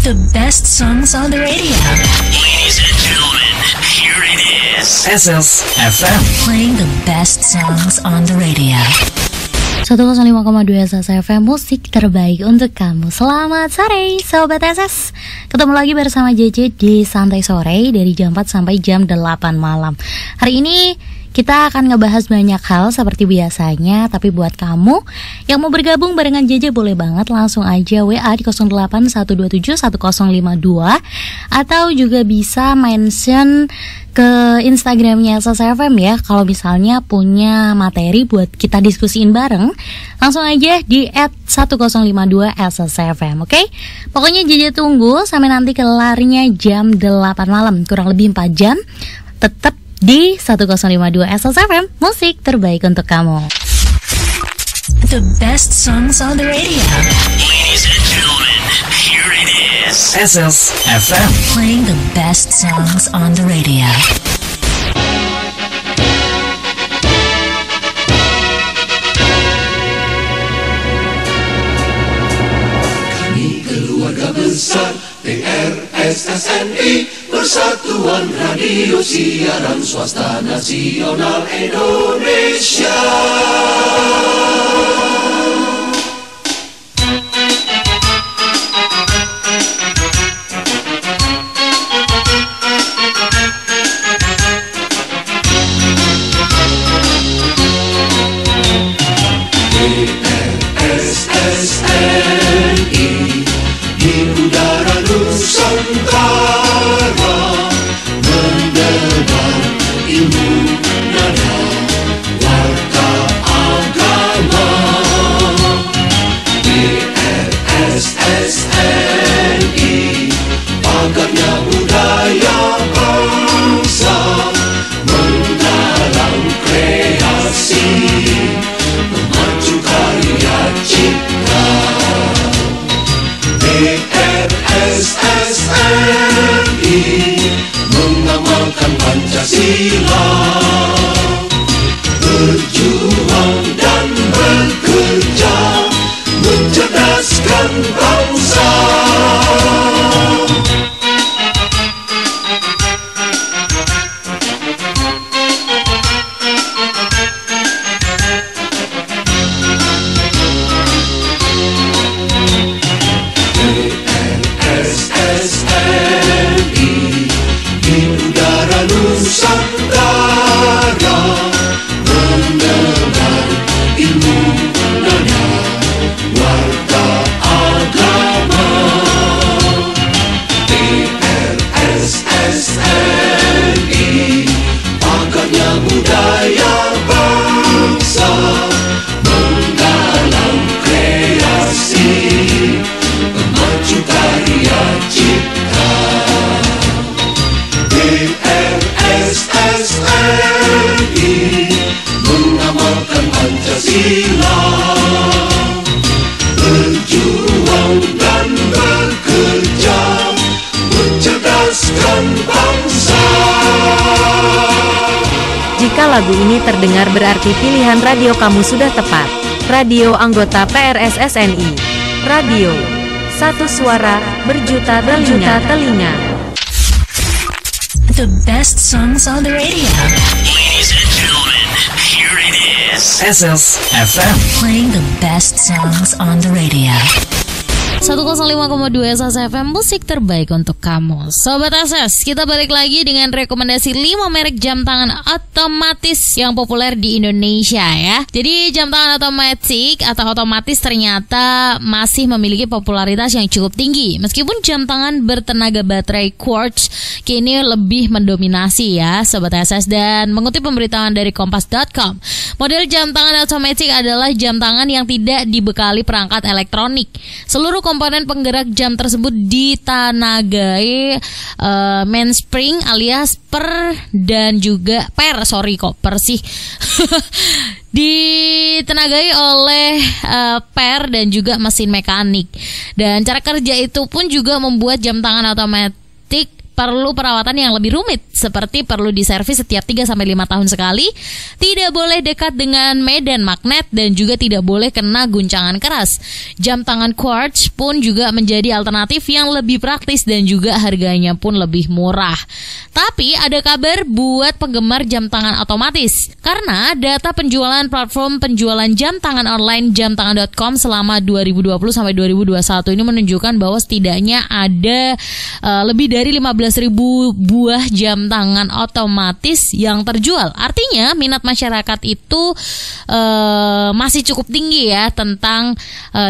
The best songs on the radio. Ladies and gentlemen, here it is. SS FM. Playing the best songs on the radio. 105,2 SS FM, musik terbaik untuk kamu. Selamat sore Sobat SS. Ketemu lagi bersama JJ di Santai Sore dari jam 4 sampai jam 8 malam. Hari ini kita akan ngebahas banyak hal seperti biasanya. Tapi buat kamu yang mau bergabung barengan JJ, boleh banget langsung aja WA di 0812711052. Atau juga bisa mention ke Instagramnya SSFM ya. Kalau misalnya punya materi buat kita diskusiin bareng, langsung aja di @1052SSFM, oke? Pokoknya JJ tunggu sampai nanti kelarnya jam 8 malam. Kurang lebih 4 jam. Tetap di 1052 SSFM, musik terbaik untuk kamu. The best songs on the radio. Ladies and gentlemen, here it is. SS FM. Playing the best songs on the radio. Kami keluarga besar PRSSNI, Persatuan Radio Siaran Swasta Nasional Indonesia. PRSSNI di udara Nusantara, mendebar ilmu nada warta agama. PRSSNI, pagarnya budaya bangsa, menggalang kreasi, memacu karya cipta. PRSSNI, mengamalkan Pancasila, berjuang dan bekerja, mencerdaskan bangsa. PRSSNI di udara Nusantara, mendebar ilmu nada warta agama. PRSSNI, pagarnya budaya bangsa, menggalang kreasi, memacu karya cipta. PRSSNI, mengamalkan Pancasila, berjuang dan bekerja, mencerdaskan bangsa. Jika lagu ini terdengar berarti pilihan radio kamu sudah tepat. Radio anggota PRSSNI. Radio, satu suara, berjuta telinga. The best songs on the radio. Ladies and gentlemen, here it is. SS FM. Playing the best songs on the radio. 105,2 SSFM, musik terbaik untuk kamu. Sobat SS, kita balik lagi dengan rekomendasi 5 merek jam tangan otomatis yang populer di Indonesia ya. Jadi jam tangan otomatis ternyata masih memiliki popularitas yang cukup tinggi. Meskipun jam tangan bertenaga baterai quartz kini lebih mendominasi ya Sobat SS. Dan mengutip pemberitahuan dari kompas.com, model jam tangan otomatis adalah jam tangan yang tidak dibekali perangkat elektronik. Seluruh komponen penggerak jam tersebut ditenagai mainspring alias ditenagai oleh per dan juga mesin mekanik. Dan cara kerja itu pun juga membuat jam tangan otomatis perlu perawatan yang lebih rumit, seperti perlu diservis setiap 3-5 tahun sekali, tidak boleh dekat dengan medan magnet, dan juga tidak boleh kena guncangan keras. Jam tangan quartz pun juga menjadi alternatif yang lebih praktis dan juga harganya pun lebih murah. Tapi ada kabar buat penggemar jam tangan otomatis, karena data penjualan platform penjualan jam tangan online jamtangan.com selama 2020 sampai 2021 ini menunjukkan bahwa setidaknya ada lebih dari 15.000 buah jam tangan otomatis yang terjual. Artinya minat masyarakat itu masih cukup tinggi ya tentang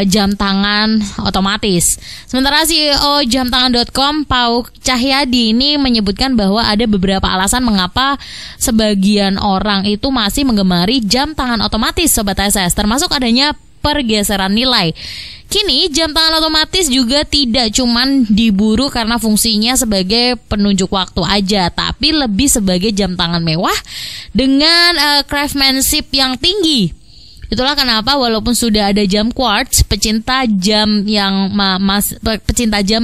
jam tangan otomatis. Sementara CEO jamtangan.com Pauk Cahyadi ini menyebutkan bahwa ada beberapa alasan mengapa sebagian orang itu masih menggemari jam tangan otomatis Sobat SS, termasuk adanya pergeseran nilai. Kini jam tangan otomatis juga tidak cuman diburu karena fungsinya sebagai penunjuk waktu aja, tapi lebih sebagai jam tangan mewah dengan craftsmanship yang tinggi. Itulah kenapa walaupun sudah ada jam quartz, pecinta jam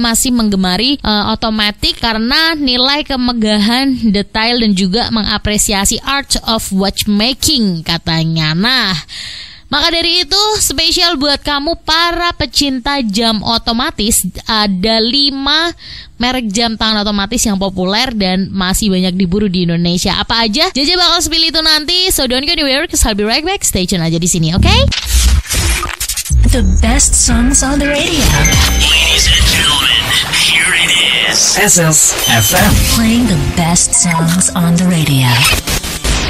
masih menggemari otomatik karena nilai kemegahan, detail, dan juga mengapresiasi art of watchmaking katanya. Nah, maka dari itu, spesial buat kamu para pecinta jam otomatis, ada 5 merek jam tangan otomatis yang populer dan masih banyak diburu di Indonesia. Apa aja? Jaja bakal spill itu nanti, so don't go anywhere, cause I'll be right back. Stay tune aja di sini, oke? The best songs on the radio. Ladies and gentlemen, here it is. SS FM. Playing the best songs on the radio.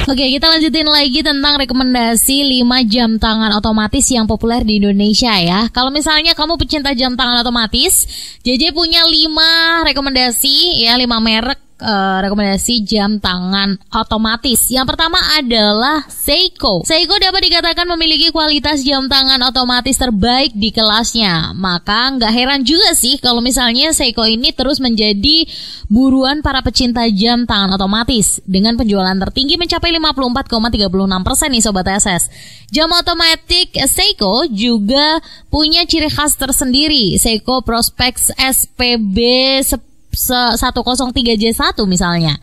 Oke, kita lanjutin lagi tentang rekomendasi 5 jam tangan otomatis yang populer di Indonesia ya. Kalau misalnya kamu pecinta jam tangan otomatis, JJ punya 5 rekomendasi ya, 5 merek rekomendasi jam tangan otomatis. Yang pertama adalah Seiko. Seiko dapat dikatakan memiliki kualitas jam tangan otomatis terbaik di kelasnya. Maka nggak heran juga sih kalau misalnya Seiko ini terus menjadi buruan para pecinta jam tangan otomatis dengan penjualan tertinggi mencapai 54,36% nih Sobat SS. Jam otomatis Seiko juga punya ciri khas tersendiri. Seiko Prospex SPB 103J1 misalnya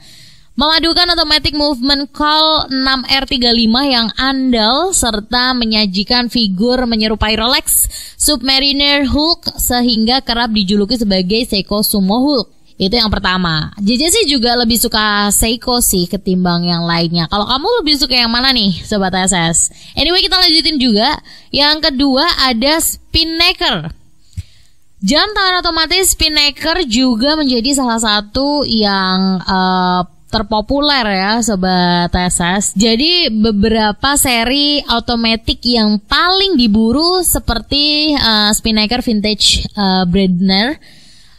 memadukan automatic movement call 6R35 yang andal serta menyajikan figur menyerupai Rolex Submariner Hulk sehingga kerap dijuluki sebagai Seiko Sumo Hulk. Itu yang pertama. JJ sih juga lebih suka Seiko sih ketimbang yang lainnya. Kalau kamu lebih suka yang mana nih Sobat SS? Anyway, kita lanjutin juga. Yang kedua ada Spinnaker. Jam tangan otomatis Spinnaker juga menjadi salah satu yang terpopuler ya Sobat SS. Jadi beberapa seri otomatik yang paling diburu seperti Spinnaker Vintage Bredner,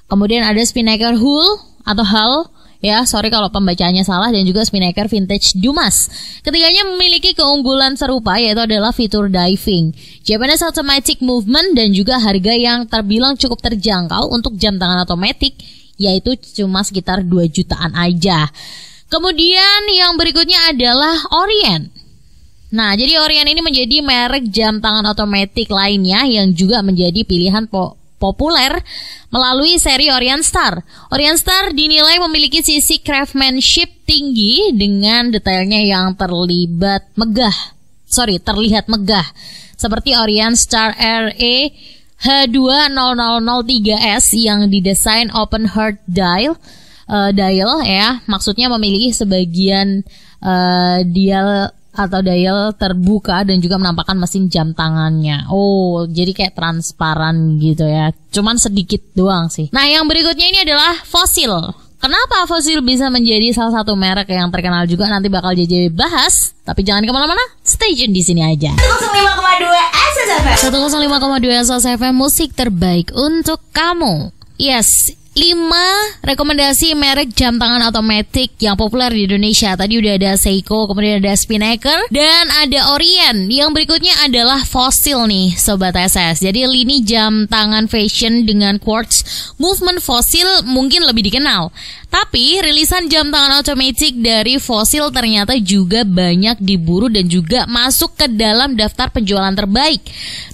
kemudian ada Spinnaker Hull atau Hull ya, sorry kalau pembacaannya salah, dan juga Spinnaker Vintage Dumas. Ketiganya memiliki keunggulan serupa, yaitu adalah fitur diving, Japanese Automatic Movement, dan juga harga yang terbilang cukup terjangkau untuk jam tangan otomatik, yaitu cuma sekitar 2 jutaan aja. Kemudian yang berikutnya adalah Orient. Nah, jadi Orient ini menjadi merek jam tangan otomatik lainnya yang juga menjadi pilihan populer melalui seri Orient Star. Orient Star dinilai memiliki sisi craftsmanship tinggi dengan detailnya yang terlihat megah. Seperti Orient Star RE H2003S yang didesain open heart dial ya, maksudnya memiliki sebagian dial terbuka dan juga menampakkan mesin jam tangannya. Oh, jadi kayak transparan gitu ya. Cuman sedikit doang sih. Nah, yang berikutnya ini adalah Fossil. Kenapa Fossil bisa menjadi salah satu merek yang terkenal juga, nanti bakal JJ bahas. Tapi jangan kemana-mana, stay tune di sini aja. 105,2 SSFM, musik terbaik untuk kamu. Yes, 5 rekomendasi merek jam tangan otomatik yang populer di Indonesia. Tadi udah ada Seiko, kemudian ada Spinnaker, dan ada Orient. Yang berikutnya adalah Fossil nih Sobat SS. Jadi lini jam tangan fashion dengan quartz movement Fossil mungkin lebih dikenal. Tapi rilisan jam tangan otomatik dari Fossil ternyata juga banyak diburu dan juga masuk ke dalam daftar penjualan terbaik.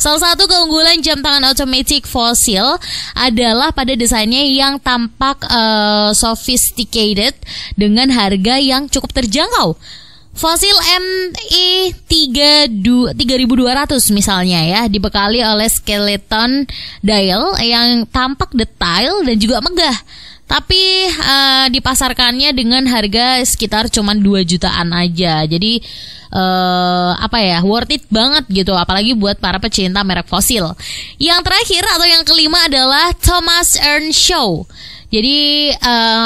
Salah satu keunggulan jam tangan otomatik Fossil adalah pada desainnya yang yang tampak sophisticated dengan harga yang cukup terjangkau. Fosil ME 3200 misalnya ya, dibekali oleh skeleton dial yang tampak detail dan juga megah. Tapi dipasarkannya dengan harga sekitar cuma 2 jutaan aja. Jadi worth it banget gitu, apalagi buat para pecinta merek fosil. Yang terakhir atau yang kelima adalah Thomas Earnshaw. Jadi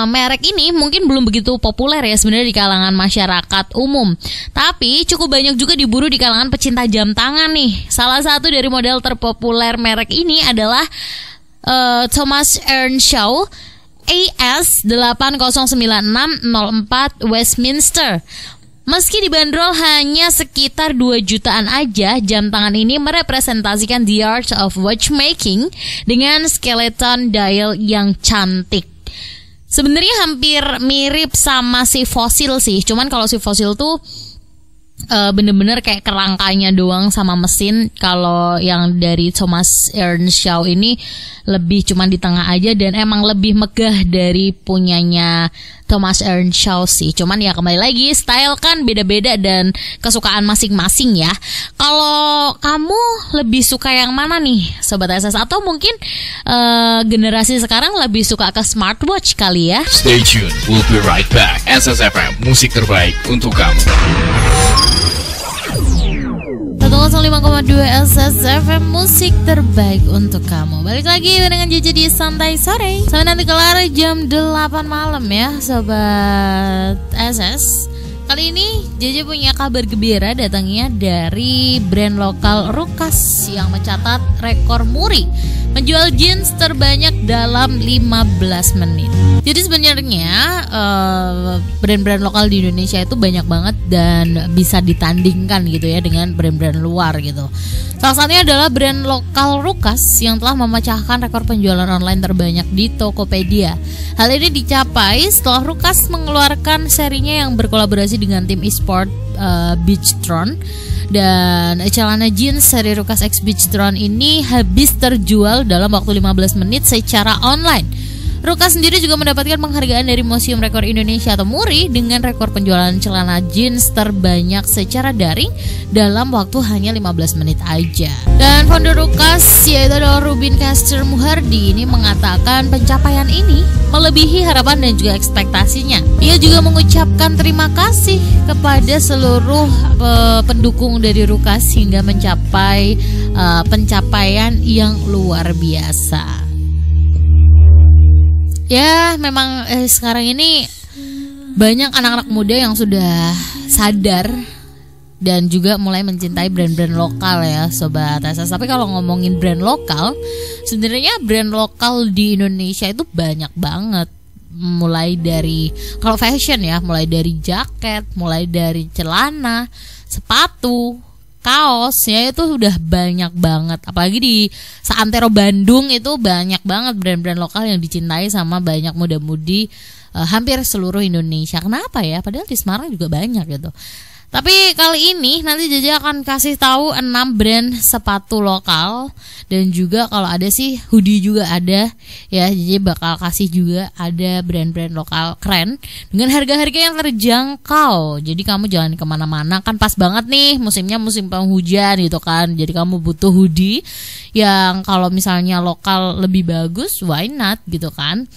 merek ini mungkin belum begitu populer ya sebenarnya di kalangan masyarakat umum, tapi cukup banyak juga diburu di kalangan pecinta jam tangan nih. Salah satu dari model terpopuler merek ini adalah Thomas Earnshaw AS809604 Westminster. Meski dibanderol hanya sekitar 2 jutaan aja, jam tangan ini merepresentasikan the art of watchmaking dengan skeleton dial yang cantik. Sebenarnya hampir mirip sama si fosil sih, cuman kalau si fosil tuh bener-bener kayak kerangkanya doang sama mesin. Kalau yang dari Thomas Earnshaw ini lebih cuman di tengah aja dan emang lebih megah dari punyanya Thomas Earnshaw sih. Cuman ya kembali lagi, style kan beda-beda dan kesukaan masing-masing ya. Kalau kamu lebih suka yang mana nih Sobat SS? Atau mungkin generasi sekarang lebih suka ke smartwatch kali ya? Stay tuned, we'll be right back. SSFM, musik terbaik untuk kamu. 105,2 SSFM, musik terbaik untuk kamu. Balik lagi dengan JJ di Santai Sore sampai nanti kelar jam 8 malam ya Sobat SS. Kali ini JJ punya kabar gembira datangnya dari brand lokal Rukas yang mencatat rekor muri menjual jeans terbanyak dalam 15 menit. Jadi sebenarnya brand-brand lokal di Indonesia itu banyak banget dan bisa ditandingkan gitu ya dengan brand-brand luar gitu. Salah satunya adalah brand lokal Rukas yang telah memecahkan rekor penjualan online terbanyak di Tokopedia. Hal ini dicapai setelah Rukas mengeluarkan serinya yang berkolaborasi dengan tim e-sport Beachtron. Dan celana jeans seri Rukas X Beachtron ini habis terjual dalam waktu 15 menit secara online. Rukas sendiri juga mendapatkan penghargaan dari Museum Rekor Indonesia atau MURI dengan rekor penjualan celana jeans terbanyak secara daring dalam waktu hanya 15 menit aja. Dan founder Rukas yaitu adalah Rubin Caster Muhardi ini mengatakan pencapaian ini melebihi harapan dan juga ekspektasinya. Ia juga mengucapkan terima kasih kepada seluruh pendukung dari Rukas hingga mencapai pencapaian yang luar biasa. Ya memang sekarang ini banyak anak-anak muda yang sudah sadar dan juga mulai mencintai brand-brand lokal ya Sobat SS. Tapi kalau ngomongin brand lokal, sebenarnya brand lokal di Indonesia itu banyak banget. Mulai dari kalau fashion ya, mulai dari jaket, mulai dari celana, sepatu, kaos ya, itu udah banyak banget. Apalagi di Seantero Bandung itu banyak banget brand-brand lokal yang dicintai sama banyak muda-mudi hampir seluruh Indonesia. Kenapa ya? Padahal di Semarang juga banyak gitu. Tapi kali ini nanti Jaja akan kasih tahu 6 brand sepatu lokal. Dan juga kalau ada sih hoodie juga ada ya. Jaja bakal kasih juga ada brand-brand lokal keren dengan harga-harga yang terjangkau. Jadi kamu jangan kemana-mana, kan pas banget nih musimnya musim penghujan gitu kan. Jadi kamu butuh hoodie yang kalau misalnya lokal lebih bagus, why not gitu kan.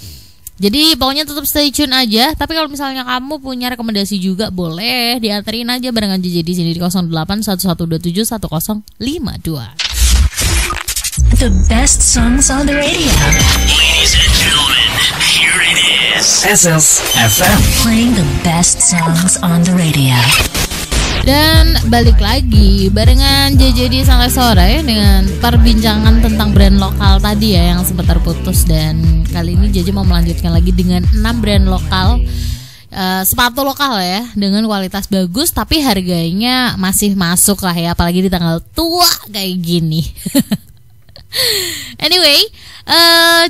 Jadi pokoknya tetap stay tune aja. Tapi kalau misalnya kamu punya rekomendasi juga boleh dianterin aja barengan JJ di sini di 0811271052. The best songs on the radio. Ladies and gentlemen, here it is. SSFM, Playing the best songs on the radio. Dan balik lagi barengan JJ di Santai Sore dengan perbincangan tentang brand lokal tadi ya yang sempat terputus. Dan kali ini JJ mau melanjutkan lagi dengan 6 brand lokal sepatu lokal ya dengan kualitas bagus tapi harganya masih masuk lah ya, apalagi di tanggal tua kayak gini. Anyway,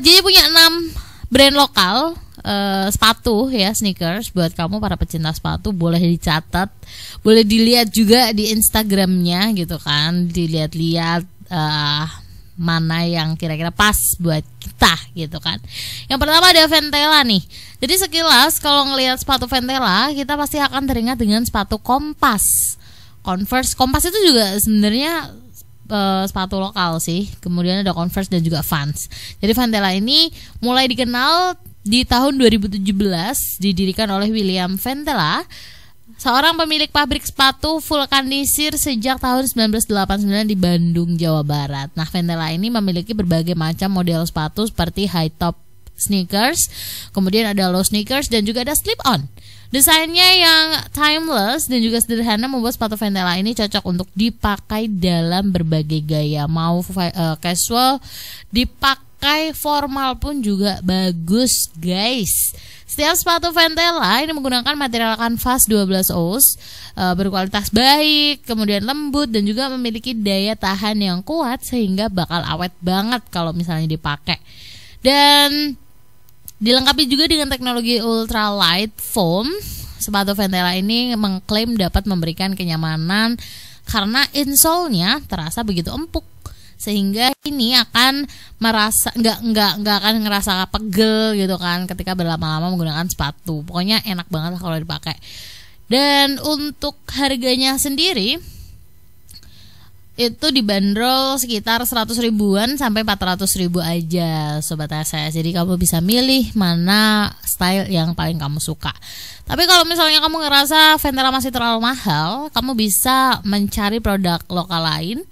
JJ punya 6 brand lokal sepatu ya, sneakers buat kamu para pecinta sepatu. Boleh dicatat, boleh dilihat juga di Instagramnya gitu kan, dilihat-lihat mana yang kira-kira pas buat kita gitu kan. Yang pertama ada Ventela nih. Jadi sekilas kalau ngelihat sepatu Ventela, kita pasti akan teringat dengan sepatu Kompas. Converse, Kompas itu juga sebenarnya sepatu lokal sih. Kemudian ada Converse dan juga Vans. Jadi Ventela ini mulai dikenal di tahun 2017, didirikan oleh William Ventela, seorang pemilik pabrik sepatu vulkanisir sejak tahun 1989 di Bandung, Jawa Barat. Nah, Ventela ini memiliki berbagai macam model sepatu seperti high top sneakers, kemudian ada low sneakers dan juga ada slip on. Desainnya yang timeless dan juga sederhana membuat sepatu Ventela ini cocok untuk dipakai dalam berbagai gaya, mau casual, dipakai formal pun juga bagus, guys. Setiap sepatu Ventela ini menggunakan material kanvas 12 oz, berkualitas baik, kemudian lembut dan juga memiliki daya tahan yang kuat sehingga bakal awet banget kalau misalnya dipakai. Dan dilengkapi juga dengan teknologi ultralight foam. Sepatu Ventela ini mengklaim dapat memberikan kenyamanan karena insole-nya terasa begitu empuk, sehingga ini akan merasa nggak akan ngerasa pegel gitu kan ketika berlama-lama menggunakan sepatu. Pokoknya enak banget lah kalau dipakai. Dan untuk harganya sendiri itu dibanderol sekitar 100 ribuan sampai 400 ribu aja Sobat SS. Jadi kamu bisa milih mana style yang paling kamu suka. Tapi kalau misalnya kamu ngerasa Ventela masih terlalu mahal, kamu bisa mencari produk lokal lain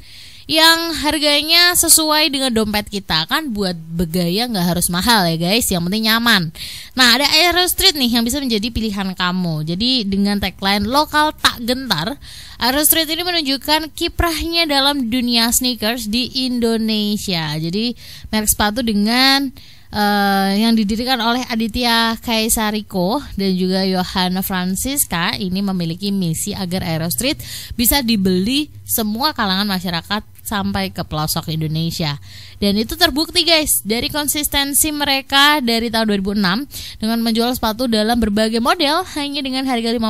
yang harganya sesuai dengan dompet kita. Kan buat bergaya nggak harus mahal ya guys, yang penting nyaman. Nah, ada Aero Street nih yang bisa menjadi pilihan kamu. Jadi dengan tagline lokal tak gentar, Aero Street ini menunjukkan kiprahnya dalam dunia sneakers di Indonesia. Jadi merek sepatu dengan yang didirikan oleh Aditya Kaisariko dan juga Johan Francisca ini memiliki misi agar Aero Street bisa dibeli semua kalangan masyarakat sampai ke pelosok Indonesia. Dan itu terbukti guys dari konsistensi mereka dari tahun 2006 dengan menjual sepatu dalam berbagai model hanya dengan harga 50.000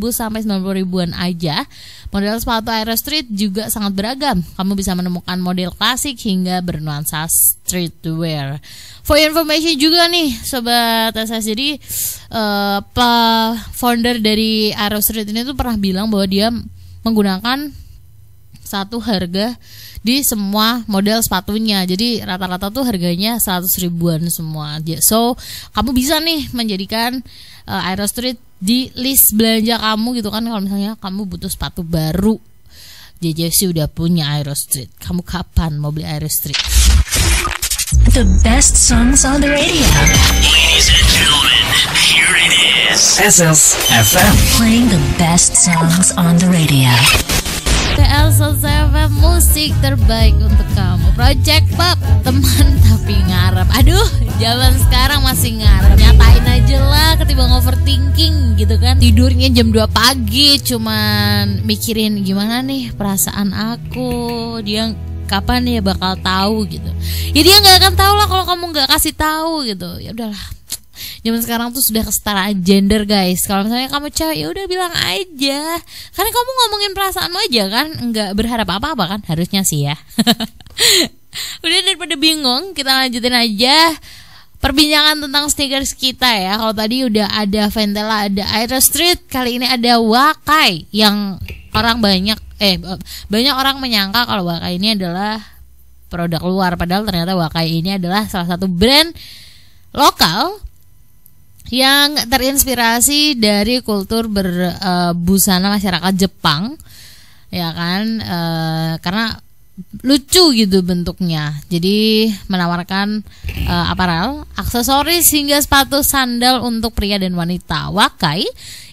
sampai 90 ribuan aja. Model sepatu Aero Street juga sangat beragam. Kamu bisa menemukan model klasik hingga bernuansa streetwear. For your information juga nih Sobat SS, jadi founder dari Aero Street ini tuh pernah bilang bahwa dia menggunakan satu harga di semua model sepatunya. Jadi rata-rata tuh harganya 100 ribuan semua. So kamu bisa nih menjadikan Aero Street di list belanja kamu gitu kan. Kalau misalnya kamu butuh sepatu baru, JJC udah punya Aero Street. Kamu kapan mau beli Aero Street? The best songs on the radio. Ladies and gentlemen, here it is. SS FM. Playing the best songs on the radio. PL7 musik terbaik untuk kamu. Project Pop, teman tapi ngarep. Aduh, zaman sekarang masih ngarep. Nyatain aja lah ketimbang overthinking gitu kan. Tidurnya jam 2 pagi cuman mikirin gimana nih perasaan aku. Dia kapan ya bakal tahu gitu. Ya dia nggak akan tahu lah kalau kamu nggak kasih tahu gitu. Ya udahlah. Zaman sekarang tuh sudah kesetaraan gender guys. Kalau misalnya kamu cewek ya udah bilang aja. Karena kamu ngomongin perasaanmu aja kan, nggak berharap apa-apa kan, harusnya sih ya. Udah daripada bingung, kita lanjutin aja perbincangan tentang sneakers kita ya. Kalau tadi udah ada Ventela, ada Aero Street, kali ini ada Wakai yang banyak orang menyangka kalau Wakai ini adalah produk luar, padahal ternyata Wakai ini adalah salah satu brand lokal yang terinspirasi dari kultur berbusana masyarakat Jepang, ya kan, karena lucu gitu bentuknya. Jadi menawarkan aparel, aksesoris hingga sepatu sandal untuk pria dan wanita. Wakai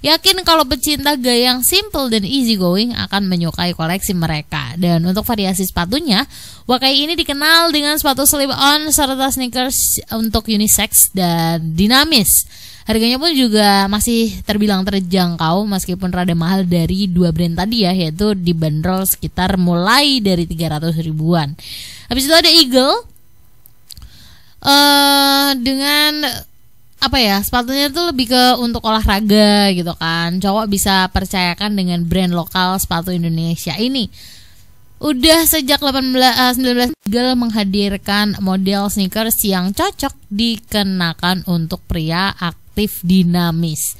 yakin kalau pecinta gaya yang simple dan easy going akan menyukai koleksi mereka. Dan untuk variasi sepatunya, Wakai ini dikenal dengan sepatu slip on serta sneakers untuk unisex dan dinamis. Harganya pun juga masih terbilang terjangkau meskipun rada mahal dari dua brand tadi ya, yaitu dibanderol sekitar mulai dari 300 ribuan. Habis itu ada Eagle dengan sepatunya tuh lebih ke untuk olahraga gitu kan. Cowok bisa percayakan dengan brand lokal sepatu Indonesia ini. Udah sejak 19 Eagle menghadirkan model sneakers yang cocok dikenakan untuk pria aktif dinamis.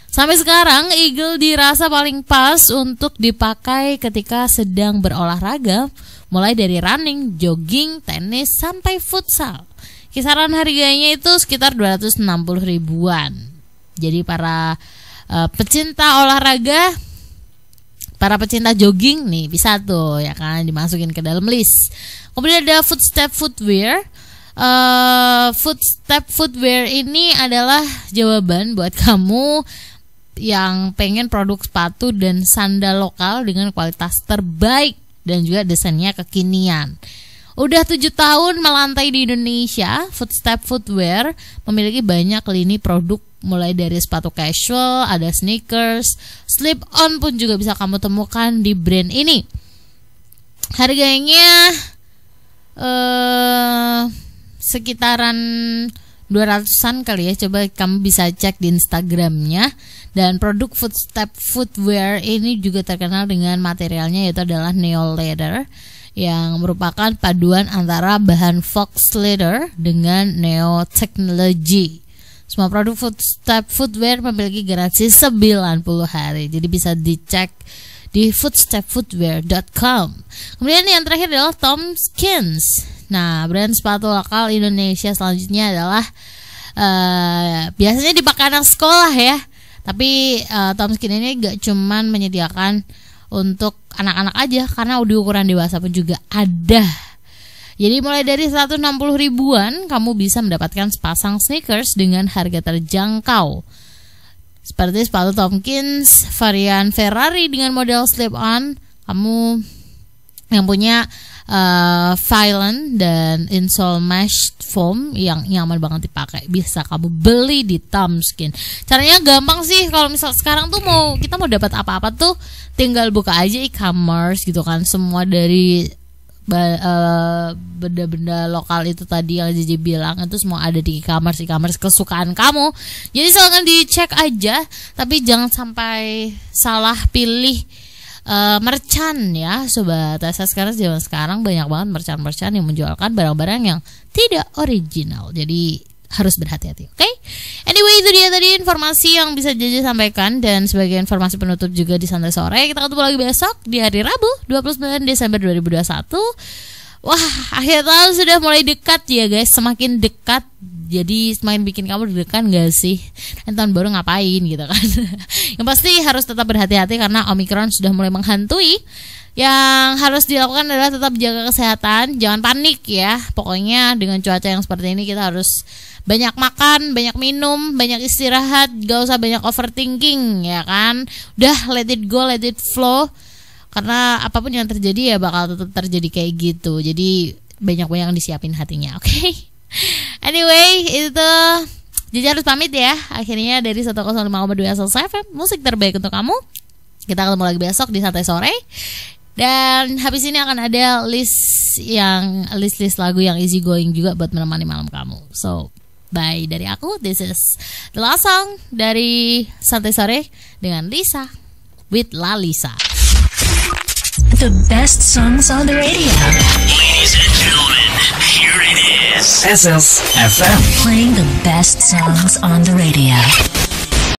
Sampai sekarang Eagle dirasa paling pas untuk dipakai ketika sedang berolahraga, mulai dari running, jogging, tenis, sampai futsal. Kisaran harganya itu sekitar 260 ribuan. Jadi para pecinta olahraga, para pecinta jogging nih bisa tuh ya kan dimasukin ke dalam list. Kemudian ada Footstep Footwear. Footstep Footwear ini adalah jawaban buat kamu yang pengen produk sepatu dan sandal lokal dengan kualitas terbaik dan juga desainnya kekinian. Udah 7 tahun melantai di Indonesia, Footstep Footwear memiliki banyak lini produk mulai dari sepatu casual, ada sneakers, slip-on pun juga bisa kamu temukan di brand ini. Harganya sekitaran 200-an kali ya. Coba kamu bisa cek di Instagramnya. Dan produk Footstep Footwear ini juga terkenal dengan materialnya, yaitu adalah neo leather, yang merupakan paduan antara bahan fox leather dengan neo technology. Semua produk Footstep Footwear memiliki garansi 90 hari. Jadi bisa dicek di footstepfootwear.com. Kemudian yang terakhir adalah Tomkins. Nah, brand sepatu lokal Indonesia selanjutnya adalah biasanya dipakai anak sekolah ya. Tapi Tomkins ini gak cuman menyediakan untuk anak-anak aja, karena di ukuran dewasa pun juga ada. Jadi mulai dari 160 ribuan kamu bisa mendapatkan sepasang sneakers dengan harga terjangkau. Seperti sepatu Tomkins varian Ferrari dengan model slip-on, kamu yang punya Violent dan insole mesh foam yang nyaman banget dipakai, bisa kamu beli di Tomkins. Caranya gampang sih. Kalau misal sekarang tuh kita mau dapat apa-apa tuh tinggal buka aja e-commerce gitu kan. Semua dari benda-benda lokal itu tadi yang JJ bilang itu semua ada di e-commerce kesukaan kamu. Jadi silakan dicek aja, tapi jangan sampai salah pilih merchant ya sobat. Sekarang zaman sekarang banyak banget merchant yang menjualkan barang-barang yang tidak original. Jadi harus berhati-hati, oke? Anyway, itu dia tadi informasi yang bisa JJ sampaikan, dan sebagai informasi penutup juga di Santai Sore, kita ketemu lagi besok di hari Rabu 29 Desember 2021. Wah, akhir tahun sudah mulai dekat ya guys, semakin dekat. Jadi semakin bikin kamu deg-degan gak sih? Dan tahun baru ngapain gitu kan? Yang pasti harus tetap berhati-hati karena Omicron sudah mulai menghantui. Yang harus dilakukan adalah tetap jaga kesehatan, jangan panik ya. Pokoknya dengan cuaca yang seperti ini kita harus banyak makan, banyak minum, banyak istirahat, gak usah banyak overthinking ya kan. Udah let it go, let it flow. Karena apapun yang terjadi ya bakal tetap terjadi kayak gitu. Jadi banyak-banyak disiapin hatinya, oke? Anyway, itu jadi harus pamit ya. Akhirnya dari 105,2 FM, musik terbaik untuk kamu. Kita ketemu lagi besok di Santai Sore. Dan habis ini akan ada list lagu yang easy going juga buat menemani malam kamu. So, bye dari aku. This is the last song dari Santai Sore dengan Lisa with La Lisa. The best songs on the radio. Ladies and gentlemen, here it is. SSFM. Playing the best songs on the radio.